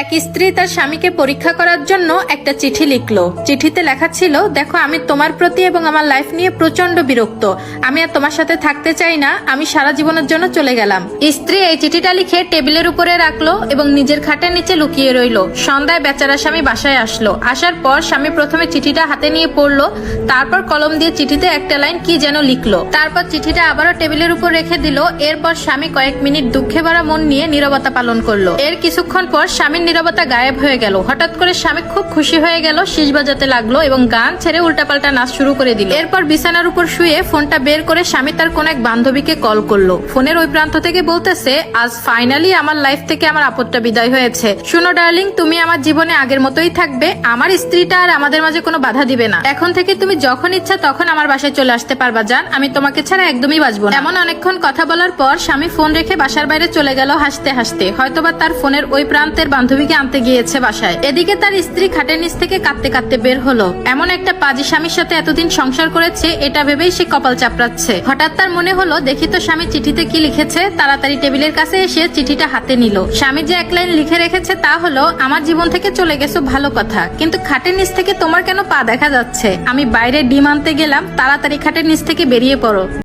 এক স্ত্রী তার স্বামীকে পরীক্ষা করার জন্য একটা চিঠি লিখলো। চিঠিতে লেখা ছিল, দেখো আমি তোমার প্রতি এবং আমার লাইফ নিয়ে প্রচন্ড বিরক্ত। আমি আর তোমার সাথে থাকতে চাই না। আমি সারা জীবনের জন্য চলে গেলাম। স্ত্রী এই চিঠিটা লিখে টেবিলের উপরে রাখলো এবং নিজের খাটের নিচে লুকিয়ে রইলো। সন্ধ্যায় বেচারা স্বামী বাসায় আসলো। আসার পর স্বামী প্রথমে চিঠিটা হাতে নিয়ে পড়লো, তারপর কলম দিয়ে চিঠিতে একটা লাইন কি যেন লিখলো। তারপর চিঠিটা আবারও টেবিলের উপর রেখে দিল। এরপর স্বামী কয়েক মিনিট দুঃখে ভরা মন নিয়ে নীরবতা পালন করলো। এর কিছুক্ষণ পর স্বামীর নীরবতা গায়েব হয়ে গেল। হঠাৎ করে স্বামী খুব খুশি হয়ে গেল, শীষ বাজাতে লাগলো এবং গান ছেড়ে উল্টাপাল্টা নাচ শুরু করে দিল। এরপর বিছানার উপর শুয়ে ফোনটা বের করে স্বামী তার কোন এক বান্ধবীকে কল করলো। ফোনের ওই প্রান্ত থেকে বলতেছে, আজ ফাইনালি আমার লাইফ থেকে আমার আপদটা বিদায় হয়েছে। শুনো ডার্লিং, তুমি আমার জীবনে আগের মতোই থাকবে। আমার স্ত্রীটা আর আমাদের মাঝে কোনো বাধা দিবে না। এখন থেকে তুমি যখন ইচ্ছা তখন আমার বাসায় চলে আসতে পারবা। জান, আমি তোমাকে ছাড়া একদমই বাঁচবো না। এমন অনেকক্ষণ কথা বলার পর স্বামী ফোন রেখে বাসার বাইরে চলে গেল হাসতে হাসতে। হয়তোবা তার ফোনের ওই প্রান্তের বান্ধবীকে আনতে গিয়েছে বাসায়। এদিকে তার স্ত্রী খাটের নিচ থেকে কাঁদতে কাঁদতে বের হলো। এমন একটা পাজি স্বামীর সাথে এতদিন সংসার করেছে, এটা ভেবেই সে কপাল চাপড়াচ্ছে। হঠাৎ তার মনে হলো, দেখি তো স্বামী চিঠিতে কি লিখেছে। তাড়াতাড়ি টেবিলের কাছে এসে চিঠিটা হাতে নিল। স্বামী যে এক লাইন লিখে রেখেছে তা হলো, আমার জীবন থেকে চলে গেছো ভালো কথা, কিন্তু খাটের নিচ থেকে তোমার কেন পা দেখা যাচ্ছে? আমি বাইরে ডিম আনতে গেলাম, তাড়াতাড়ি খাটের নিচ থেকে বেরিয়ে পড়ো।